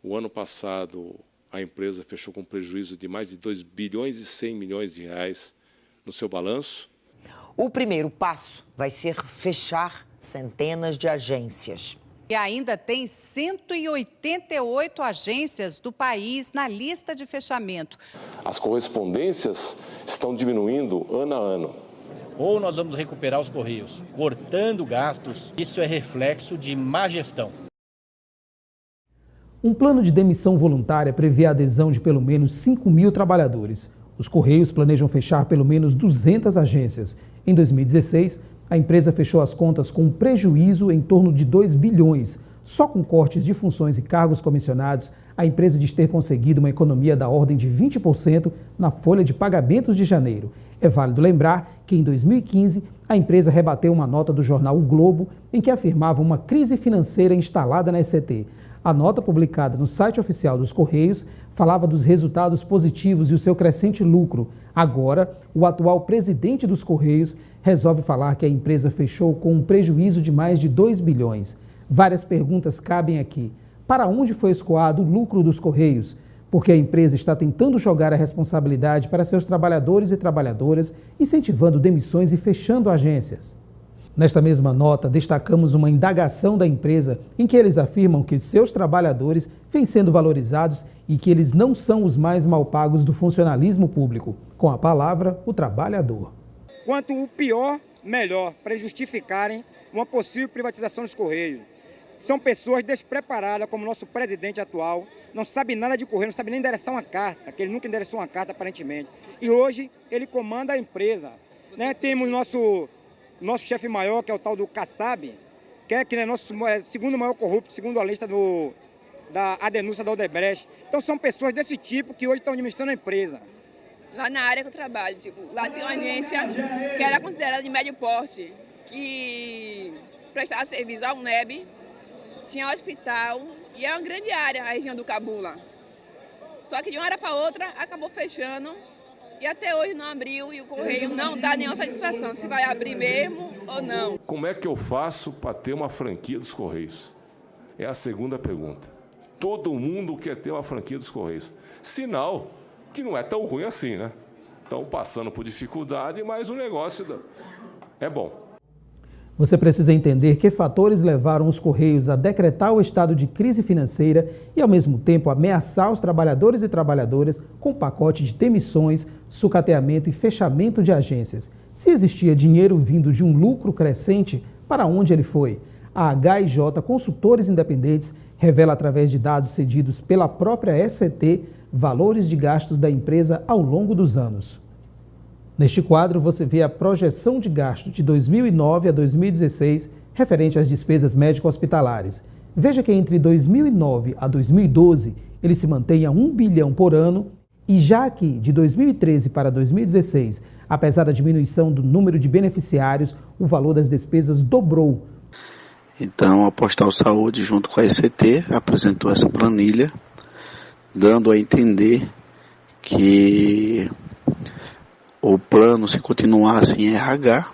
O ano passado, a empresa fechou com um prejuízo de mais de 2 bilhões e 100 milhões de reais no seu balanço. O primeiro passo vai ser fechar centenas de agências. E ainda tem 188 agências do país na lista de fechamento. As correspondências estão diminuindo ano a ano. Ou nós vamos recuperar os Correios, cortando gastos. Isso é reflexo de má gestão. Um plano de demissão voluntária prevê a adesão de pelo menos 5.000 trabalhadores. Os Correios planejam fechar pelo menos 200 agências. Em 2016, a empresa fechou as contas com um prejuízo em torno de 2 bilhões. Só com cortes de funções e cargos comissionados, a empresa diz ter conseguido uma economia da ordem de 20% na folha de pagamentos de janeiro. É válido lembrar que, em 2015, a empresa rebateu uma nota do jornal O Globo em que afirmava uma crise financeira instalada na ECT. A nota publicada no site oficial dos Correios falava dos resultados positivos e o seu crescente lucro. Agora, o atual presidente dos Correios resolve falar que a empresa fechou com um prejuízo de mais de 2 bilhões. Várias perguntas cabem aqui. Para onde foi escoado o lucro dos Correios? Porque a empresa está tentando jogar a responsabilidade para seus trabalhadores e trabalhadoras, incentivando demissões e fechando agências. Nesta mesma nota, destacamos uma indagação da empresa em que eles afirmam que seus trabalhadores vêm sendo valorizados e que eles não são os mais mal pagos do funcionalismo público. Com a palavra, o trabalhador. Quanto o pior, melhor, para justificarem uma possível privatização dos Correios. São pessoas despreparadas, como o nosso presidente atual, não sabe nada de Correio, não sabe nem endereçar uma carta, que ele nunca endereçou uma carta aparentemente. E hoje ele comanda a empresa. Temos nosso chefe maior, que é o tal do Kassab, que é nosso segundo maior corrupto, segundo a lista da denúncia da Odebrecht. Então são pessoas desse tipo que hoje estão administrando a empresa. Lá na área que eu trabalho, lá tem uma agência que era considerada de médio porte, que prestava serviço ao UNEB, tinha hospital e é uma grande área, a região do Cabula. Só que de uma hora para outra acabou fechando e até hoje não abriu e o Correio não dá nenhuma satisfação se vai abrir mesmo ou não. Como é que eu faço para ter uma franquia dos Correios? É a segunda pergunta. Todo mundo quer ter uma franquia dos Correios. Sinal que não é tão ruim assim, né? Estão passando por dificuldade, mas o negócio é bom. Você precisa entender que fatores levaram os Correios a decretar o estado de crise financeira e, ao mesmo tempo, ameaçar os trabalhadores e trabalhadoras com pacote de demissões, sucateamento e fechamento de agências. Se existia dinheiro vindo de um lucro crescente, para onde ele foi? A HIJ Consultores Independentes revela, através de dados cedidos pela própria ECT, valores de gastos da empresa ao longo dos anos. Neste quadro, você vê a projeção de gasto de 2009 a 2016, referente às despesas médico-hospitalares. Veja que entre 2009 a 2012, ele se mantém a 1 bilhão por ano, e já aqui, de 2013 para 2016, apesar da diminuição do número de beneficiários, o valor das despesas dobrou. Então, a Postal Saúde, junto com a ECT, apresentou essa planilha, dando a entender que o plano, se continuasse em RH,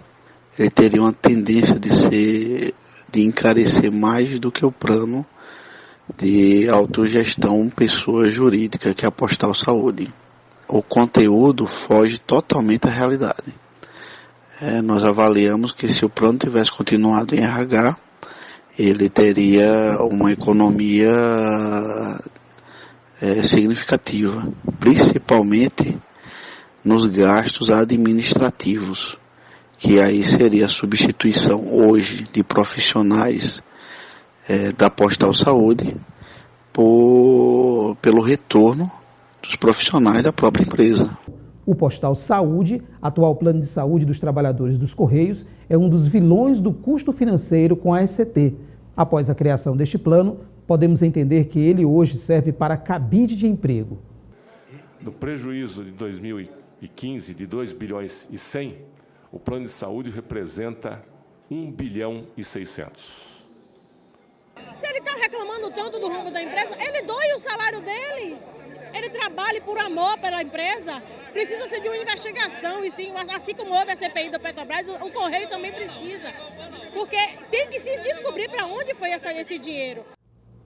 ele teria uma tendência de encarecer mais do que o plano de autogestão pessoa jurídica, que é a Postal Saúde. O conteúdo foge totalmente à realidade. Nós avaliamos que se o plano tivesse continuado em RH, ele teria uma economia significativa, principalmente nos gastos administrativos, que aí seria a substituição hoje de profissionais da Postal Saúde pelo retorno dos profissionais da própria empresa. O Postal Saúde, atual plano de saúde dos trabalhadores dos Correios, é um dos vilões do custo financeiro com a ECT. Após a criação deste plano, podemos entender que ele hoje serve para cabide de emprego. No prejuízo de 2015 de 2 bilhões e 100, o plano de saúde representa 1 bilhão e 600. Se ele está reclamando tanto do rombo da empresa, ele doe o salário dele. Ele trabalha por amor pela empresa. Precisa ser de uma investigação, e sim, assim como houve a CPI da Petrobras, o Correio também precisa. Porque tem que se descobrir para onde foi esse dinheiro.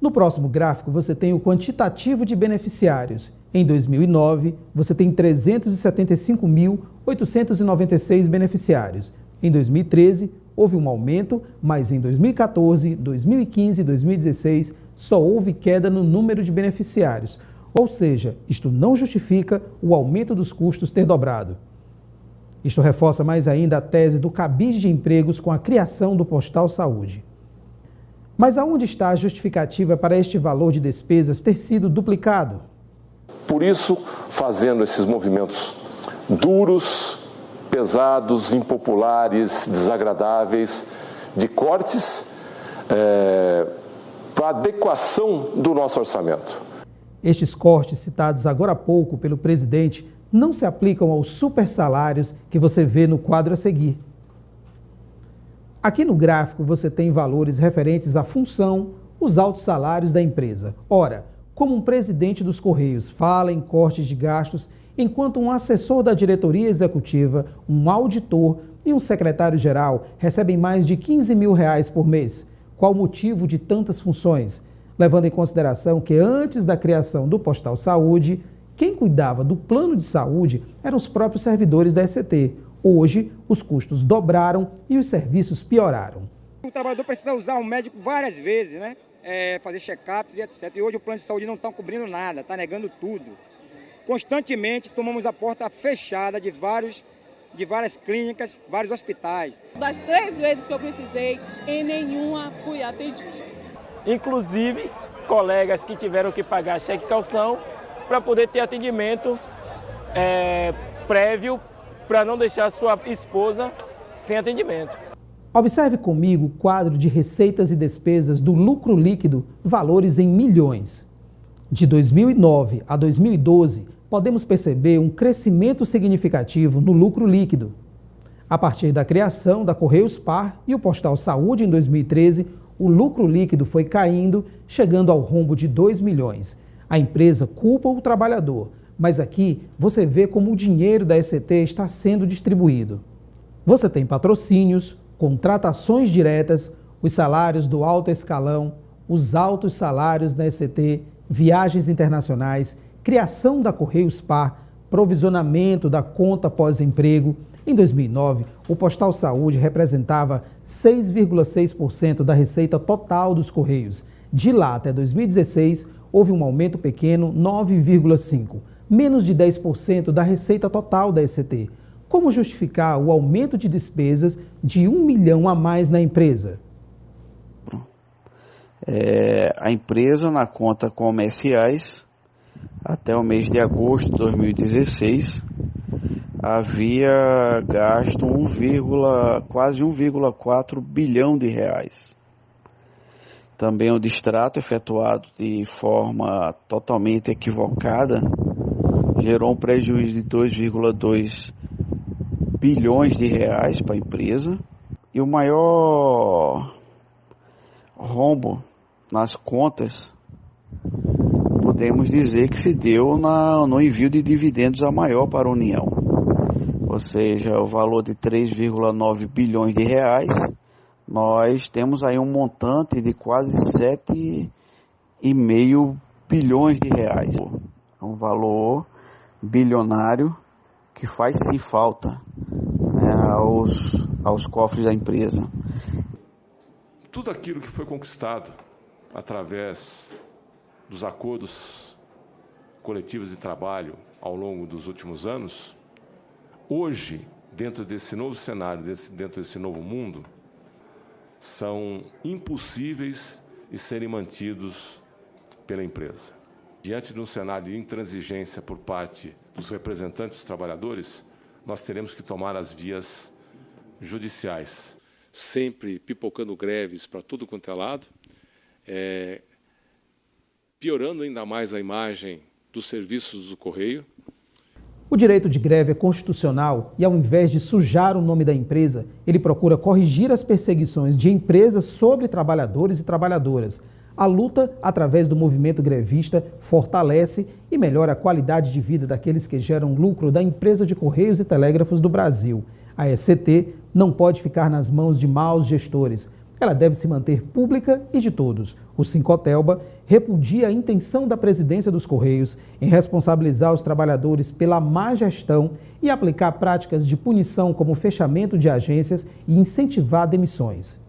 No próximo gráfico, você tem o quantitativo de beneficiários. Em 2009, você tem 375.896 beneficiários. Em 2013, houve um aumento, mas em 2014, 2015 e 2016, só houve queda no número de beneficiários. Ou seja, isto não justifica o aumento dos custos ter dobrado. Isto reforça mais ainda a tese do cabide de empregos com a criação do Postal Saúde. Mas aonde está a justificativa para este valor de despesas ter sido duplicado? Por isso, fazendo esses movimentos duros, pesados, impopulares, desagradáveis, de cortes, para adequação do nosso orçamento. Estes cortes citados agora há pouco pelo presidente não se aplicam aos supersalários que você vê no quadro a seguir. Aqui no gráfico você tem valores referentes à função, os altos salários da empresa. Ora, como um presidente dos Correios fala em cortes de gastos, enquanto um assessor da diretoria executiva, um auditor e um secretário-geral recebem mais de R$15 mil por mês. Qual o motivo de tantas funções? Levando em consideração que antes da criação do Postal Saúde, quem cuidava do plano de saúde eram os próprios servidores da ECT. Hoje, os custos dobraram e os serviços pioraram. O trabalhador precisa usar o médico várias vezes, né? Fazer check-ups e etc. E hoje o plano de saúde não está cobrindo nada, está negando tudo. Constantemente tomamos a porta fechada de várias clínicas, vários hospitais. Das 3 vezes que eu precisei, em nenhuma fui atendida. Inclusive, colegas que tiveram que pagar cheque calção para poder ter atendimento prévio para não deixar sua esposa sem atendimento. Observe comigo o quadro de receitas e despesas do lucro líquido, valores em milhões. De 2009 a 2012, podemos perceber um crescimento significativo no lucro líquido. A partir da criação da Correios Par e o Postal Saúde em 2013, o lucro líquido foi caindo, chegando ao rombo de 2 milhões. A empresa culpa o trabalhador, mas aqui você vê como o dinheiro da ECT está sendo distribuído. Você tem patrocínios, contratações diretas, os salários do alto escalão, os altos salários da ECT, viagens internacionais, criação da Correios Par, provisionamento da conta pós-emprego. Em 2009, o Postal Saúde representava 6,6% da receita total dos Correios. De lá até 2016, houve um aumento pequeno, 9,5%, menos de 10% da receita total da ECT. Como justificar o aumento de despesas de 1 milhão a mais na empresa? A empresa, na conta comerciais, até o mês de agosto de 2016, havia gasto quase 1,4 bilhão de reais. Também o distrato efetuado de forma totalmente equivocada gerou um prejuízo de 2,2 bilhões de reais para a empresa. E o maior rombo nas contas, podemos dizer que se deu no envio de dividendos a maior para a União. Ou seja, o valor de 3,9 bilhões de reais, nós temos aí um montante de quase 7,5 bilhões de reais. É um valor bilionário que faz sim falta, né, aos cofres da empresa. Tudo aquilo que foi conquistado através dos acordos coletivos de trabalho ao longo dos últimos anos, hoje, dentro desse novo cenário, dentro desse novo mundo, são impossíveis de serem mantidos pela empresa. Diante de um cenário de intransigência por parte dos representantes dos trabalhadores, nós teremos que tomar as vias judiciais. Sempre pipocando greves para tudo quanto é lado, piorando ainda mais a imagem dos serviços do Correio. O direito de greve é constitucional e, ao invés de sujar o nome da empresa, ele procura corrigir as perseguições de empresas sobre trabalhadores e trabalhadoras. A luta, através do movimento grevista, fortalece e melhora a qualidade de vida daqueles que geram lucro da empresa de Correios e Telégrafos do Brasil. A ECT não pode ficar nas mãos de maus gestores. ela deve se manter pública e de todos. O Sincotelba repudia a intenção da presidência dos Correios em responsabilizar os trabalhadores pela má gestão e aplicar práticas de punição como fechamento de agências e incentivar demissões.